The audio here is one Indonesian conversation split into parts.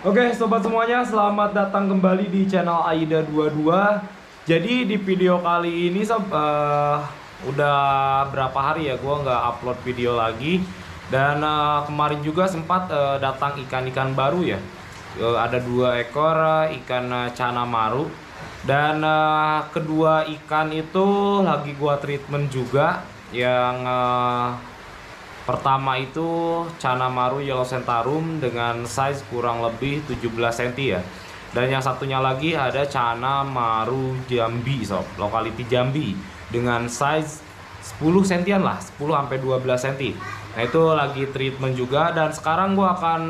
Oke sobat semuanya, selamat datang kembali di channel Aida22. Jadi di video kali ini udah berapa hari ya gua nggak upload video lagi. Dan kemarin juga sempat datang ikan-ikan baru ya. Ada 2 ekor ikan cana maru. Dan kedua ikan itu lagi gua treatment juga. Yang pertama itu Cana Maru Yellow Centarum dengan size kurang lebih 17 cm ya. Dan yang satunya lagi ada Cana Maru Jambi sob, lokality Jambi dengan size 10 cm lah, 10 sampai 12 cm. Nah, itu lagi treatment juga dan sekarang gua akan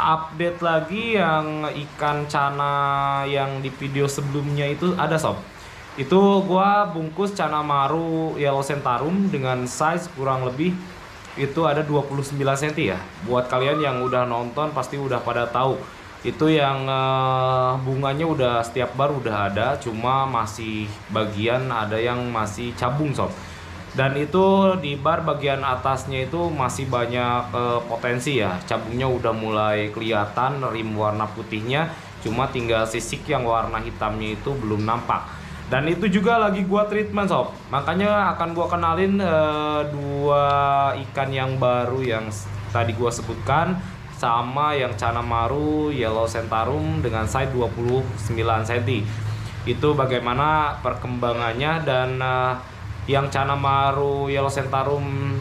update lagi yang ikan cana yang di video sebelumnya itu ada sob. Itu gua bungkus Cana Maru Yellow Centarum dengan size kurang lebih itu ada 29 cm ya. Buat kalian yang udah nonton pasti udah pada tahu. Itu yang bunganya udah setiap bar udah ada, cuma masih bagian ada yang masih cabung sob. Dan itu di bar bagian atasnya itu masih banyak potensi ya. Cabungnya udah mulai kelihatan, rim warna putihnya, cuma tinggal sisik yang warna hitamnya itu belum nampak. Dan itu juga lagi gua treatment sob. Makanya akan gua kenalin 2 ikan yang baru yang tadi gua sebutkan sama yang Cana Maru Yellow Centarum dengan size 29 cm. Itu bagaimana perkembangannya. Dan yang Cana Maru Yellow Centarum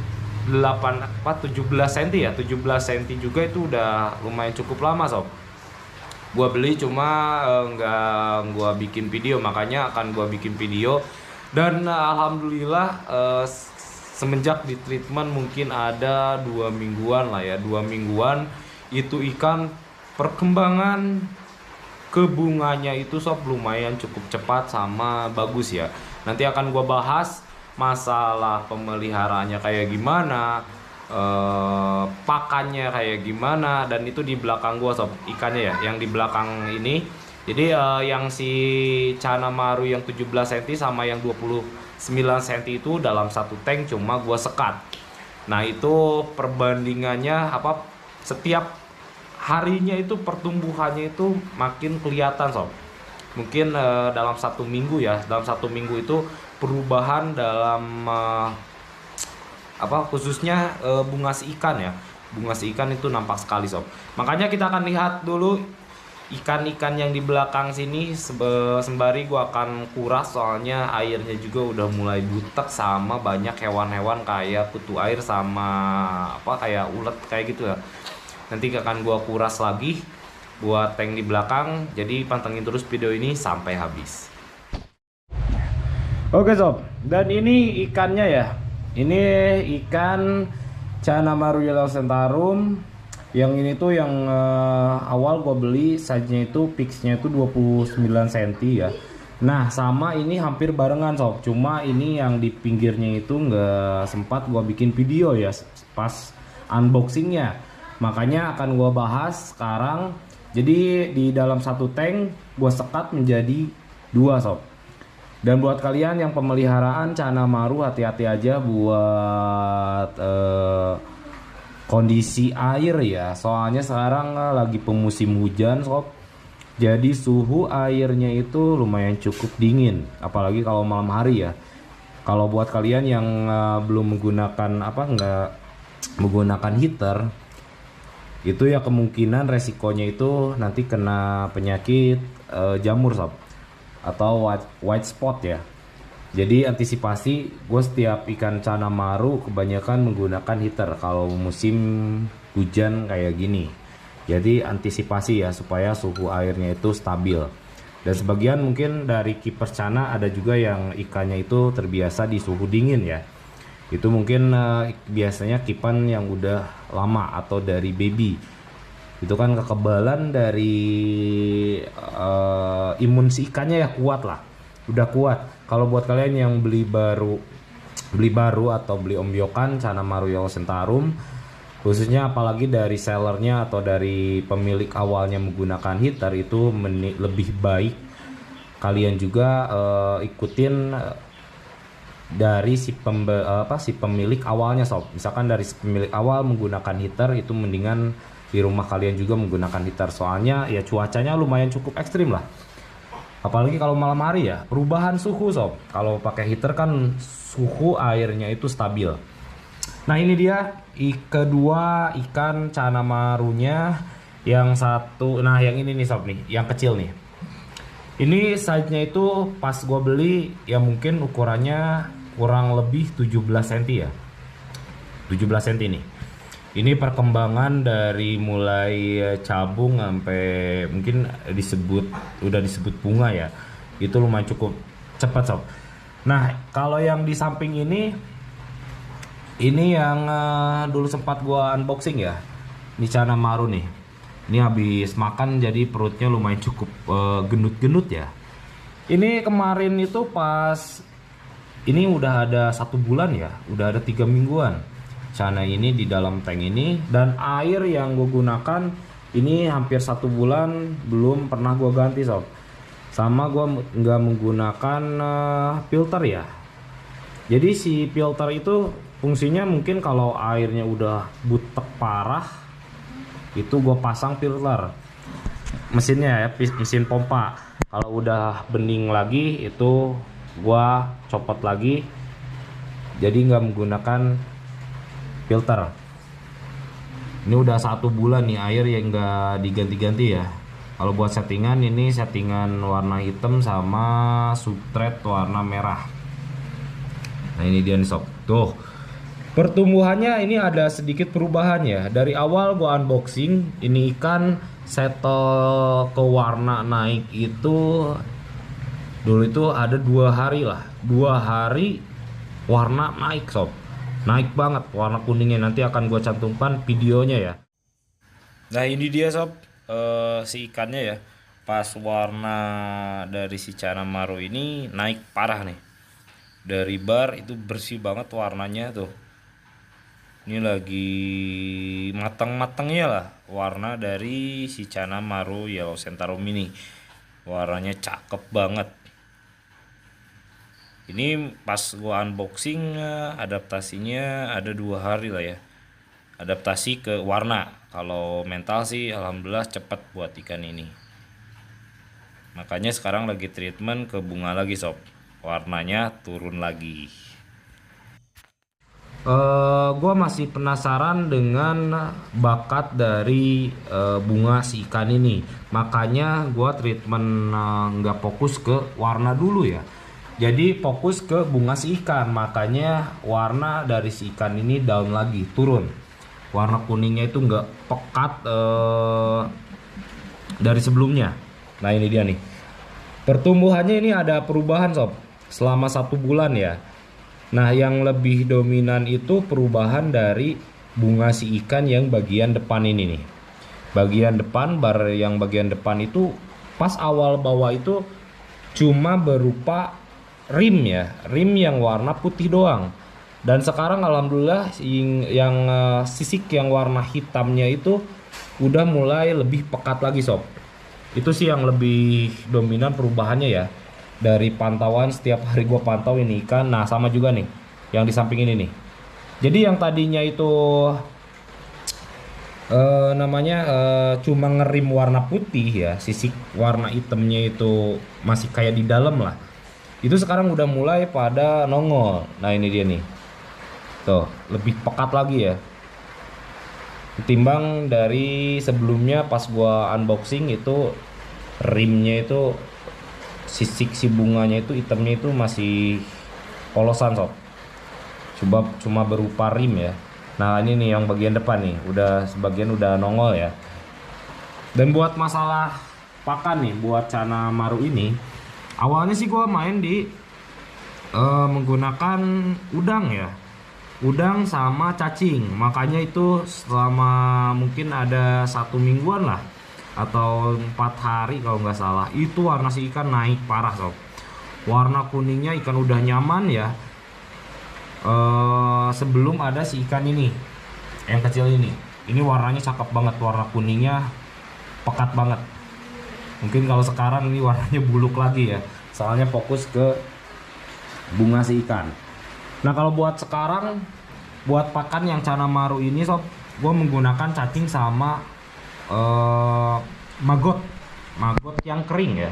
17 cm ya, 17 cm juga itu udah lumayan cukup lama sob. Gua beli cuma nggak gua bikin video, makanya akan gua bikin video. Dan alhamdulillah semenjak di treatment mungkin ada 2 mingguan lah ya, 2 mingguan itu ikan perkembangan kebunganya itu sob lumayan cukup cepat sama bagus ya. Nanti akan gua bahas masalah pemeliharaannya kayak gimana, pakannya kayak gimana. Dan itu di belakang gua sob ikannya ya, yang di belakang ini. Jadi yang si Cana Maru yang 17 cm sama yang 29 cm itu dalam satu tank cuma gua sekat. Nah, itu perbandingannya apa, setiap harinya itu pertumbuhannya itu makin kelihatan sob. Mungkin dalam 1 minggu ya, dalam 1 minggu itu perubahan dalam apa khususnya bunga si ikan ya, bunga si ikan itu nampak sekali sob. Makanya kita akan lihat dulu ikan-ikan yang di belakang sini sembari gua akan kuras, soalnya airnya juga udah mulai butek sama banyak hewan-hewan kayak kutu air sama apa kayak ulet kayak gitu ya. Nanti akan gua kuras lagi buat tank di belakang, jadi pantengin terus video ini sampai habis. Oke sob, dan ini ikannya ya. Ini ikan Cana Maru Yellow Centarum. Yang ini tuh yang awal gue beli size-nya itu fixnya itu 29 cm ya. Nah, sama ini hampir barengan sob. Cuma ini yang di pinggirnya itu nggak sempat gue bikin video ya pas unboxingnya. Makanya akan gue bahas sekarang. Jadi di dalam satu tank gue sekat menjadi 2 sob. Dan buat kalian yang pemeliharaan Cana Maru, hati-hati aja buat kondisi air ya. Soalnya sekarang lagi pemusim hujan sob. Jadi suhu airnya itu lumayan cukup dingin, apalagi kalau malam hari ya. Kalau buat kalian yang belum menggunakan nggak menggunakan heater, itu ya kemungkinan resikonya itu nanti kena penyakit jamur sob, atau white spot ya. Jadi antisipasi, gue setiap ikan Cana Maru kebanyakan menggunakan heater kalau musim hujan kayak gini. Jadi antisipasi ya supaya suhu airnya itu stabil. Dan sebagian mungkin dari keeper Cana ada juga yang ikannya itu terbiasa di suhu dingin ya. Itu mungkin biasanya kipan yang udah lama atau dari baby. Itu kan kekebalan dari imun si ikannya ya kuat lah, udah kuat. Kalau buat kalian yang beli baru atau beli ombyokan Cana Maru Yellow Centarum, khususnya apalagi dari sellernya atau dari pemilik awalnya menggunakan heater, itu lebih baik kalian juga ikutin dari si pemilik awalnya sob. Misalkan dari si pemilik awal menggunakan heater, itu mendingan di rumah kalian juga menggunakan heater, soalnya ya cuacanya lumayan cukup ekstrim lah. Apalagi kalau malam hari ya, perubahan suhu sob. Kalau pakai heater kan suhu airnya itu stabil. Nah ini dia kedua ikan cana marunya. Yang satu, nah yang ini nih sob nih, yang kecil nih. Ini size-nya itu pas gua beli ya mungkin ukurannya kurang lebih 17 cm ya. 17 cm nih. Ini perkembangan dari mulai cabung sampai mungkin udah disebut bunga ya. Itu lumayan cukup cepat sob. Nah, kalau yang di samping ini yang dulu sempat gua unboxing ya. Ini cana maru nih. Ini habis makan jadi perutnya lumayan cukup gendut-gendut ya. Ini kemarin itu pas ini udah ada 1 bulan ya, udah ada 3 mingguan cana ini di dalam tank ini, dan air yang gue gunakan ini hampir 1 bulan belum pernah gue ganti sob. Sama gue nggak menggunakan filter ya. Jadi si filter itu fungsinya mungkin kalau airnya udah butek parah itu gue pasang filter mesinnya ya, mesin pompa. Kalau udah bening lagi itu gue copot lagi, jadi nggak menggunakan filter. Ini udah 1 bulan nih air yang nggak diganti-ganti ya. Kalau buat settingan, ini settingan warna hitam sama subthread warna merah. Nah ini dia nih sob, tuh pertumbuhannya ini ada sedikit perubahan ya. Dari awal gua unboxing ini ikan settle ke warna naik itu dulu itu ada 2 hari lah, 2 hari warna naik sob, naik banget warna kuningnya. Nanti akan gua cantumkan videonya ya. Nah ini dia sob, si ikannya ya. Pas warna dari si cana maru ini naik parah nih. Dari bar itu bersih banget warnanya tuh. Ini lagi matang-matangnya lah warna dari si cana maru yellow centaurum ini. Warnanya cakep banget. Ini pas gua unboxing adaptasinya ada 2 hari lah ya. Adaptasi ke warna. Kalau mental sih alhamdulillah cepet buat ikan ini. Makanya sekarang lagi treatment ke bunga lagi sob. Warnanya turun lagi. Gue masih penasaran dengan bakat dari bunga si ikan ini. Makanya gue treatment nggak fokus ke warna dulu ya. Jadi fokus ke bunga si ikan. Makanya warna dari si ikan ini down lagi, turun. Warna kuningnya itu nggak pekat dari sebelumnya. Nah ini dia nih. Pertumbuhannya ini ada perubahan sob. Selama 1 bulan ya. Nah yang lebih dominan itu perubahan dari bunga si ikan yang bagian depan ini nih. Bagian depan, yang bagian depan itu pas awal bawah itu cuma berupa rim ya. Rim yang warna putih doang. Dan sekarang alhamdulillah yang sisik yang warna hitamnya itu udah mulai lebih pekat lagi sob. Itu sih yang lebih dominan perubahannya ya. Dari pantauan setiap hari gue pantau ini ikan. Nah sama juga nih yang di samping ini nih. Jadi yang tadinya itu cuma ngerim warna putih ya, sisik warna hitamnya itu masih kayak di dalam lah. Itu sekarang udah mulai pada nongol. Nah ini dia nih. Tuh lebih pekat lagi ya. Ketimbang dari sebelumnya pas gua unboxing itu rimnya itu sisik si bunganya itu hitamnya itu masih polosan sob. Cuma berupa rim ya. Nah ini nih yang bagian depan nih sebagian udah nongol ya. Dan buat masalah pakan nih buat cana maru ini, awalnya sih gua main di menggunakan udang ya. Udang sama cacing. Makanya itu selama mungkin ada 1 mingguan lah atau 4 hari kalau nggak salah, itu warna si ikan naik parah sob. Warna kuningnya ikan udah nyaman ya. Sebelum ada si ikan ini yang kecil ini warnanya cakep banget, warna kuningnya pekat banget. Mungkin kalau sekarang ini warnanya buluk lagi ya, soalnya fokus ke bunga si ikan. Nah kalau buat sekarang buat pakan yang cana maru ini sob, gue menggunakan cacing sama maggot yang kering ya,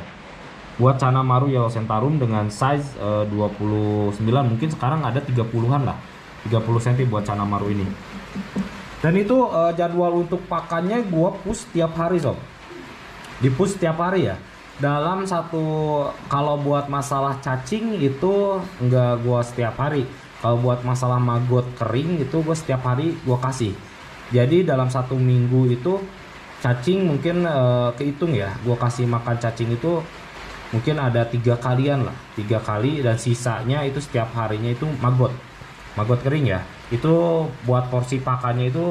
buat Channa Marru Yellow Centaurum dengan size 29, mungkin sekarang ada 30-an lah, 30 cm buat Channa Marru ini. Dan itu jadwal untuk pakannya gua push tiap hari sob, di push tiap hari ya. Dalam satu, kalau buat masalah cacing itu enggak gua setiap hari, kalau buat masalah maggot kering itu gua setiap hari gua kasih. Jadi dalam satu minggu itu cacing mungkin kehitung ya, gua kasih makan cacing itu mungkin ada 3 kalian lah, 3 kali, dan sisanya itu setiap harinya itu maggot kering ya. Itu buat porsi pakannya itu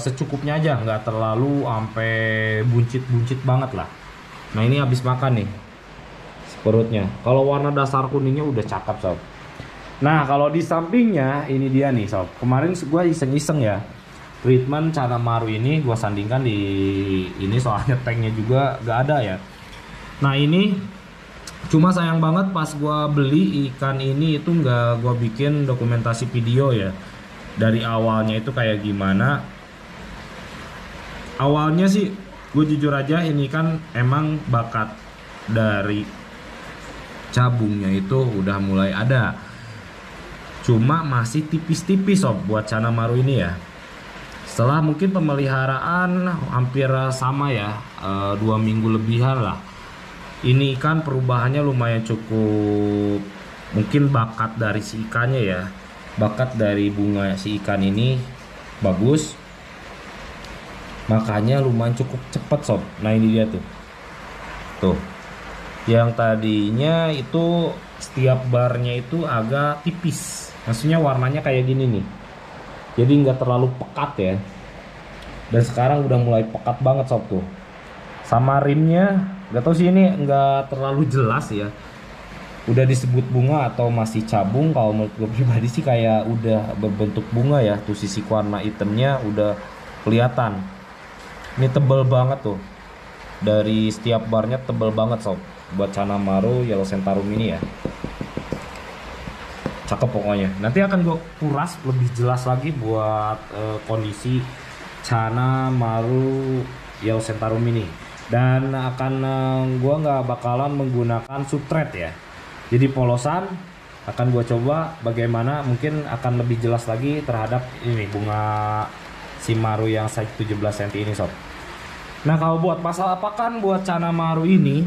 secukupnya aja, nggak terlalu sampai buncit banget lah. Nah ini habis makan nih perutnya, kalau warna dasar kuningnya udah cakep sob. Nah kalau di sampingnya ini dia nih sob, kemarin gue iseng-iseng ya treatment Channa Marru ini gue sandingkan di ini, soalnya tanknya juga gak ada ya. Nah ini cuma sayang banget pas gue beli ikan ini itu nggak gue bikin dokumentasi video ya, dari awalnya itu kayak gimana. Awalnya sih gue jujur aja, ini kan emang bakat dari cabungnya itu udah mulai ada, cuma masih tipis-tipis sob buat Channa Marru ini ya. Setelah mungkin pemeliharaan hampir sama ya, 2 minggu lebihan lah, ini ikan perubahannya lumayan cukup. Mungkin bakat dari si ikannya ya, bakat dari bunga si ikan ini bagus, makanya lumayan cukup cepet sob. Nah ini dia tuh yang tadinya itu setiap barnya itu agak tipis, maksudnya warnanya kayak gini nih, jadi nggak terlalu pekat ya, dan sekarang udah mulai pekat banget sob tuh. Sama rimnya nggak tahu sih, ini nggak terlalu jelas ya, udah disebut bunga atau masih cabung. Kalau menurut gue pribadi sih kayak udah berbentuk bunga ya, tuh sisi warna hitamnya udah kelihatan. Ini tebel banget tuh, dari setiap barnya tebel banget sob buat Channa Marru Yellow Centaurum ini ya. Cakep pokoknya. Nanti akan gue kuras lebih jelas lagi buat kondisi Channa Marru Yellow Centaurum ini. Dan akan gue nggak bakalan menggunakan subthread ya, jadi polosan. Akan gue coba bagaimana, mungkin akan lebih jelas lagi terhadap ini bunga si Marru yang size 17 cm ini sob. Nah kalau buat masalah pakan buat Channa Marru ini,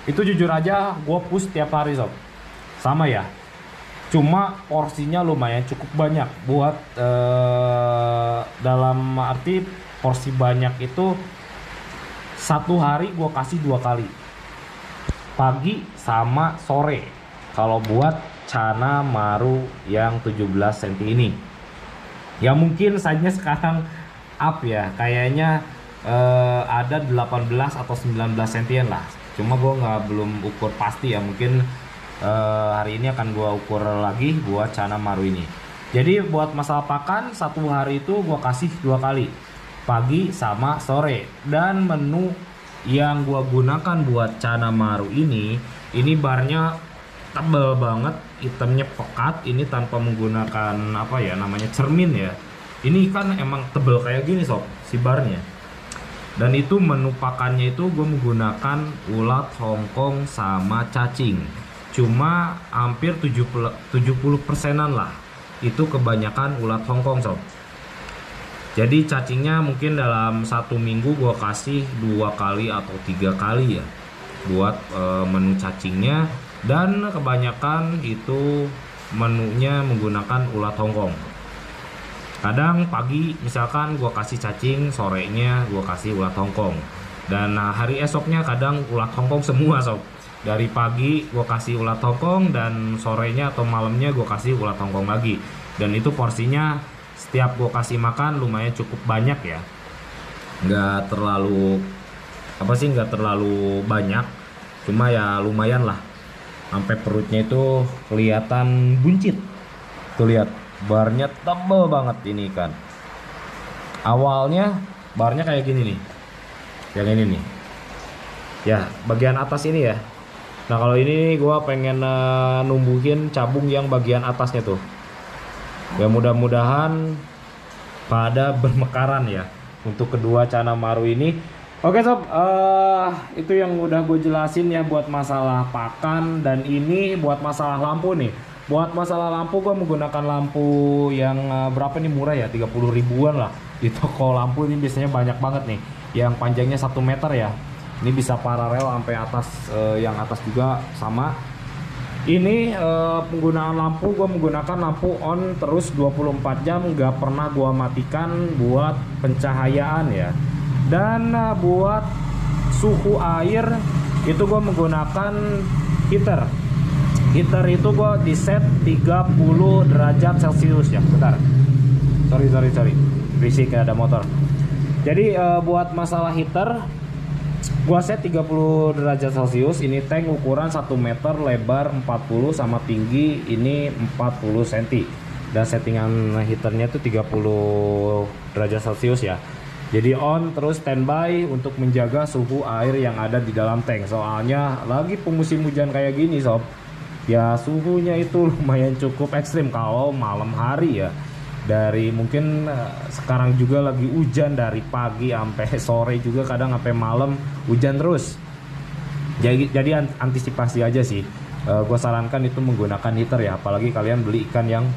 itu jujur aja gue push tiap hari sob, sama ya, cuma porsinya lumayan cukup banyak buat dalam arti porsi banyak itu satu hari gue kasih 2 kali, pagi sama sore, kalau buat Channa Marru yang 17 cm ini. Ya mungkin saja sekarang up ya, kayaknya ada 18 atau 19 cm lah, cuma gue belum ukur pasti ya. Mungkin hari ini akan gue ukur lagi buat Channa Marru ini. Jadi buat masalah pakan, satu hari itu gue kasih 2 kali, pagi sama sore. Dan menu yang gue gunakan buat Channa Marru ini barnya tebal banget, hitamnya pekat, ini tanpa menggunakan apa ya namanya, cermin ya. Ini kan emang tebel kayak gini sob si barnya. Dan itu menu pakannya itu gue menggunakan ulat Hongkong sama cacing, cuma hampir 70%-an lah itu kebanyakan ulat Hongkong sob. Jadi cacingnya mungkin dalam satu minggu gue kasih 2 kali atau 3 kali ya buat menu cacingnya. Dan kebanyakan itu menunya menggunakan ulat Hongkong. Kadang pagi misalkan gue kasih cacing, sorenya gue kasih ulat Hongkong. Dan hari esoknya kadang ulat Hongkong semua sob. Dari pagi gue kasih ulat Hongkong, dan sorenya atau malamnya gue kasih ulat Hongkong lagi. Dan itu porsinya setiap gue kasih makan lumayan cukup banyak ya. Nggak terlalu nggak terlalu banyak, cuma ya lumayan lah, sampai perutnya itu kelihatan buncit. Tuh lihat, barnya tebel banget ini kan. Awalnya barnya kayak gini nih, yang ini nih ya, bagian atas ini ya. Nah kalau ini gua pengen numbuhin cabung yang bagian atasnya tuh ya, mudah-mudahan pada bermekaran ya. untuk kedua Chana Maru ini. Oke sob, itu yang udah gue jelasin ya buat masalah pakan, dan ini buat masalah lampu nih. Buat masalah lampu gue menggunakan lampu yang berapa nih, murah ya, 30 ribuan lah. Di toko lampu ini biasanya banyak banget nih, yang panjangnya 1 meter ya. Ini bisa paralel sampai atas, yang atas juga sama. Ini penggunaan lampu, gue menggunakan lampu on terus 24 jam, nggak pernah gue matikan buat pencahayaan ya. Dan buat suhu air itu gue menggunakan heater. Heater itu gue di set 30 derajat Celcius ya. Bentar, sorry, berisik ada motor. Jadi buat masalah heater, gua set 30 derajat Celcius. Ini tank ukuran 1 meter, lebar 40, sama tinggi ini 40 cm. Dan settingan heaternya tuh 30 derajat Celcius ya. Jadi on terus standby untuk menjaga suhu air yang ada di dalam tank. Soalnya lagi musim hujan kayak gini sob, ya suhunya itu lumayan cukup ekstrim kalau malam hari ya. Dari mungkin sekarang juga lagi hujan dari pagi sampai sore, juga kadang sampai malam hujan terus. Jadi antisipasi aja sih. Gue sarankan itu menggunakan heater ya, apalagi kalian beli ikan yang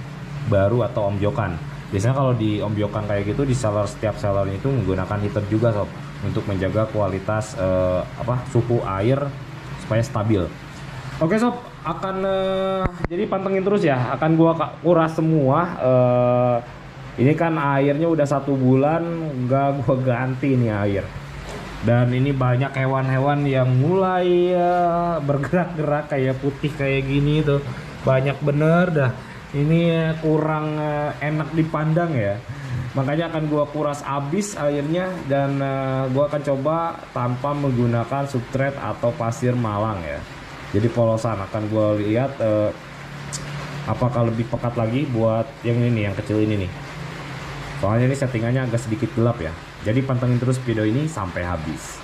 baru atau ombyokan. Biasanya kalau di ombyokan kayak gitu, di setiap seller itu menggunakan heater juga sob, untuk menjaga kualitas suhu air supaya stabil. Oke sob, akan jadi pantengin terus ya, akan gua kuras semua. Ini kan airnya udah 1 bulan nggak gua ganti nih air, dan ini banyak hewan-hewan yang mulai bergerak-gerak kayak putih kayak gini tuh, banyak bener dah. Ini kurang enak dipandang ya, makanya akan gua kuras habis airnya, dan gua akan coba tanpa menggunakan substrate atau pasir malang ya. Jadi polosan akan gue lihat apakah lebih pekat lagi buat yang ini, yang kecil ini nih. Soalnya ini settingannya agak sedikit gelap ya. Jadi pantengin terus video ini sampai habis.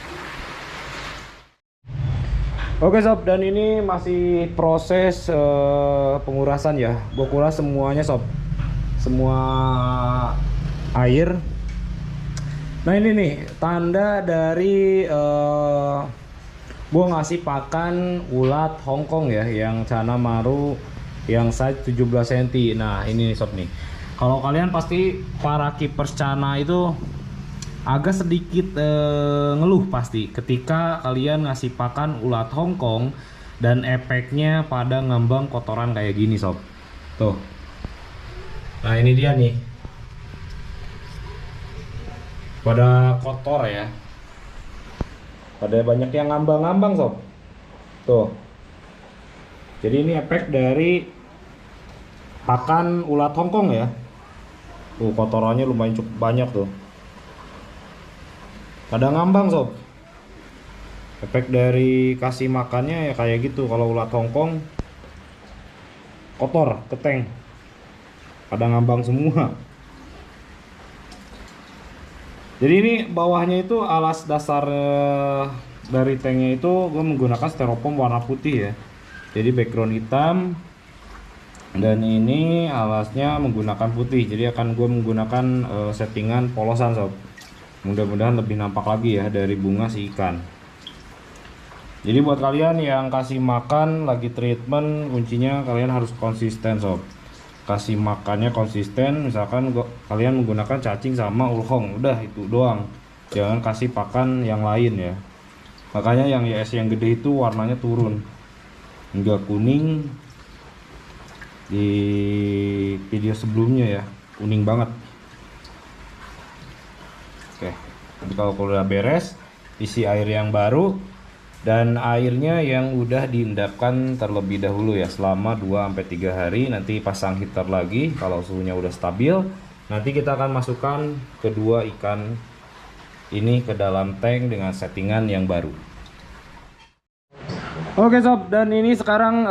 Oke sob, dan ini masih proses pengurasan ya. Gue kuras semuanya sob, semua air. Nah ini nih tanda dari gue ngasih pakan ulat Hongkong ya, yang Chana Maru yang size 17 cm. Nah ini nih sob nih, kalau kalian pasti para keepers Chana itu agak sedikit ngeluh pasti ketika kalian ngasih pakan ulat Hongkong dan efeknya pada ngambang kotoran kayak gini sob. Tuh, nah ini dia nih, pada kotor ya, pada banyak yang ngambang-ngambang sob. Tuh, jadi ini efek dari pakan ulat Hongkong ya. Tuh kotorannya lumayan cukup banyak tuh, pada ngambang sob. Efek dari kasih makannya ya kayak gitu. Kalau ulat Hongkong kotor ke tank, pada ngambang semua. Jadi ini bawahnya itu alas dasar dari tanknya itu gue menggunakan styrofoam warna putih ya. Jadi background hitam, dan ini alasnya menggunakan putih. Jadi akan gue menggunakan settingan polosan sob. Mudah-mudahan lebih nampak lagi ya dari bunga si ikan. Jadi buat kalian yang kasih makan lagi treatment, kuncinya kalian harus konsisten sob. Kasih makannya konsisten. Misalkan kalian menggunakan cacing sama ulhong, udah itu doang, jangan kasih pakan yang lain ya. Makanya yang YS yang gede itu warnanya turun hingga kuning. Di video sebelumnya ya kuning banget. Oke, jadi kalau udah beres, isi air yang baru, dan airnya yang udah diendapkan terlebih dahulu ya selama 2-3 hari. Nanti pasang heater lagi kalau suhunya udah stabil. Nanti kita akan masukkan kedua ikan ini ke dalam tank dengan settingan yang baru. Oke sob, dan ini sekarang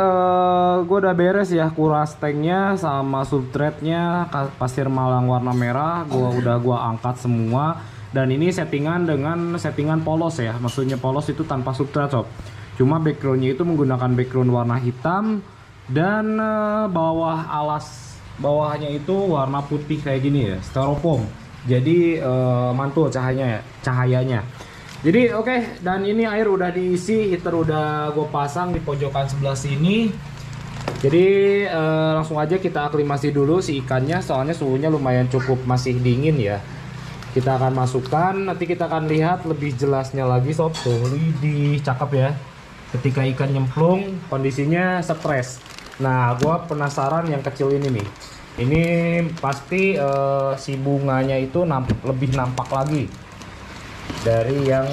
gue udah beres ya kuras tanknya sama substrate-nya, pasir malang warna merah gua angkat semua. Dan ini settingan dengan settingan polos ya, maksudnya polos itu tanpa substrate sob. Cuma backgroundnya itu menggunakan background warna hitam, dan bawahnya itu warna putih kayak gini ya, styrofoam. Jadi mantul cahayanya. Jadi oke, dan ini air udah diisi, heater udah gue pasang di pojokan sebelah sini. Jadi langsung aja kita aklimasi dulu si ikannya, soalnya suhunya lumayan cukup masih dingin ya. Kita akan masukkan, nanti kita akan lihat lebih jelasnya lagi sob. Tuh, widih, cakep ya. Ketika ikan nyemplung, kondisinya stres. Nah, gua penasaran yang kecil ini nih. Ini pasti si bunganya itu lebih nampak lagi dari yang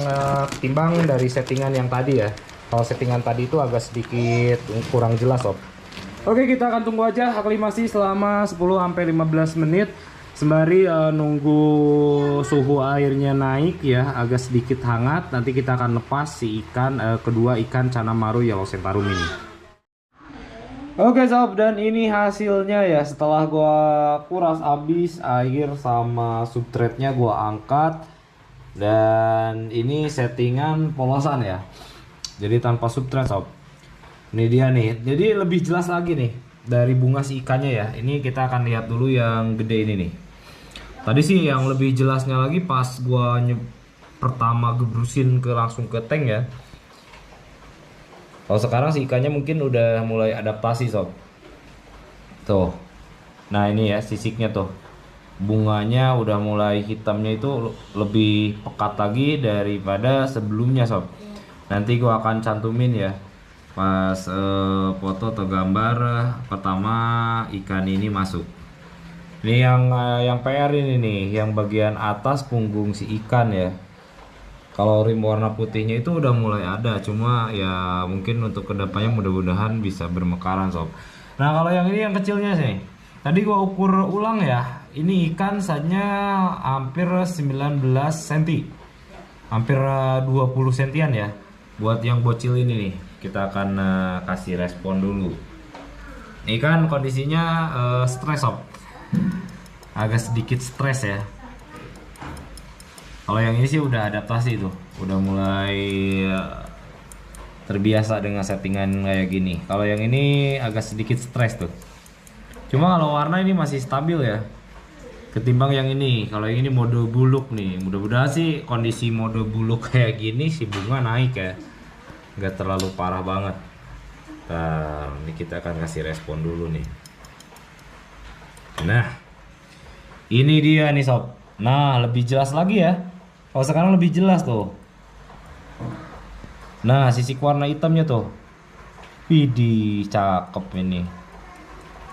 ketimbang dari settingan yang tadi ya. Kalau settingan tadi itu agak sedikit kurang jelas sob. Oke, kita akan tunggu aja aklimasi selama 10-15 menit sembari nunggu suhu airnya naik ya, agak sedikit hangat. Nanti kita akan lepas si ikan kedua ikan Channa Marru Yellow Centarum ini. Oke sob, dan ini hasilnya ya. Setelah gua kuras habis air sama substratenya gua angkat. Dan ini settingan polosan ya. Jadi tanpa substrat sob. Ini dia nih. Jadi lebih jelas lagi nih dari bunga si ikannya ya. Ini kita akan lihat dulu yang gede ini nih. Tadi sih yang lebih jelasnya lagi pas gua pertama gebrusin langsung ke tank ya. Kalau sekarang si ikannya mungkin udah mulai adaptasi sob. Tuh. Nah ini ya sisiknya tuh. Bunganya udah mulai hitamnya itu lebih pekat lagi daripada sebelumnya sob. Nanti gua akan cantumin ya pas foto atau gambar pertama ikan ini masuk. Ini yang PR ini nih, yang bagian atas punggung si ikan ya. Kalau rim warna putihnya itu udah mulai ada, cuma ya mungkin untuk kedepannya mudah-mudahan bisa bermekaran sob. Nah kalau yang ini yang kecilnya sih, tadi gua ukur ulang ya, ini ikan saja hampir 19 cm, hampir 20 sentian ya. Buat yang bocil ini nih, kita akan kasih respon dulu. Ini kan kondisinya stres sob, agak sedikit stres ya. Kalau yang ini sih udah adaptasi tuh, udah mulai terbiasa dengan settingan kayak gini. Kalau yang ini agak sedikit stres tuh. Cuma kalau warna ini masih stabil ya, ketimbang yang ini. Kalau yang ini mode buluk nih, mudah-mudahan sih kondisi mode buluk kayak gini si bunga naik ya, nggak terlalu parah banget. Nah, ini kita akan kasih respon dulu nih. Nah, ini dia nih sob. Nah, lebih jelas lagi ya. Kalau sekarang lebih jelas tuh. Nah, sisik warna hitamnya tuh. Widih, cakep ini.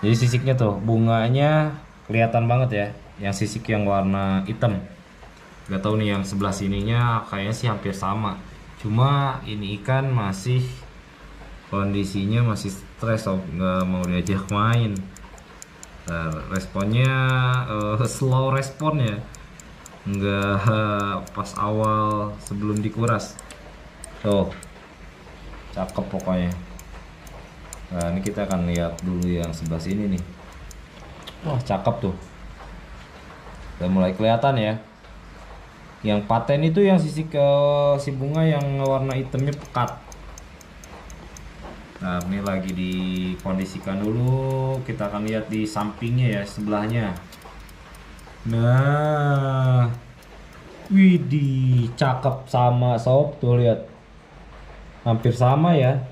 Jadi sisiknya tuh, bunganya kelihatan banget ya. Yang sisik yang warna hitam. Gak tahu nih yang sebelah sininya kayaknya sih hampir sama. Cuma ini ikan masih kondisinya masih stres sob, nggak mau diajak main. Nah, responnya slow respon ya, nggak pas awal sebelum dikuras. Tuh cakep pokoknya. Nah ini kita akan lihat dulu yang sebelah sini nih. Wah cakep tuh, udah mulai kelihatan ya. Yang paten itu yang sisi ke si bunga yang warna hitamnya pekat. Nah ini lagi dikondisikan dulu, kita akan lihat di sampingnya ya, sebelahnya. Nah widih, cakep sama sob, tuh lihat, hampir sama ya,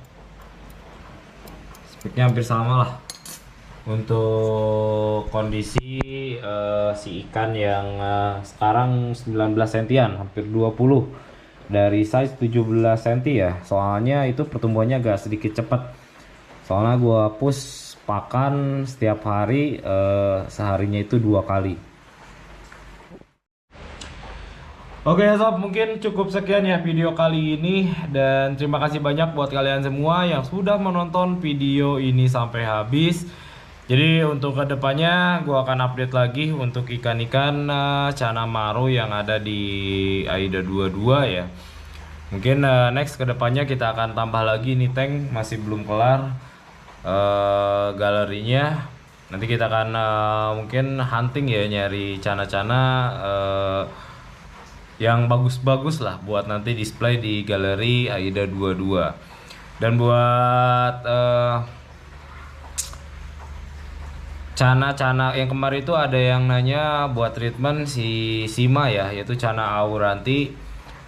speknya hampir sama lah untuk kondisi si ikan yang sekarang 19 sentian, hampir 20 dari size 17 cm ya. Soalnya itu pertumbuhannya agak sedikit cepat, soalnya gua push pakan setiap hari, seharinya itu 2 kali. Oke sob, mungkin cukup sekian ya video kali ini, dan terima kasih banyak buat kalian semua yang sudah menonton video ini sampai habis. Jadi untuk kedepannya gue akan update lagi untuk ikan-ikan Channa Marru yang ada di AIDA 22 ya. Mungkin next kedepannya kita akan tambah lagi nih tank, masih belum kelar galerinya. Nanti kita akan mungkin hunting ya, nyari Channa-Channa yang bagus-bagus lah buat nanti display di galeri AIDA 22. Dan buat Cana-cana yang kemarin itu ada yang nanya buat treatment si Sima ya, yaitu Cana Auranti.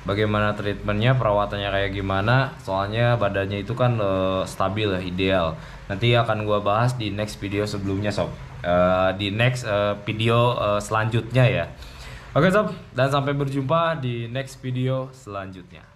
Bagaimana treatmentnya, perawatannya kayak gimana? Soalnya badannya itu kan stabil ya, ideal. Nanti akan gua bahas di next video sebelumnya sob. Di next video selanjutnya ya. Oke sob, dan sampai berjumpa di next video selanjutnya.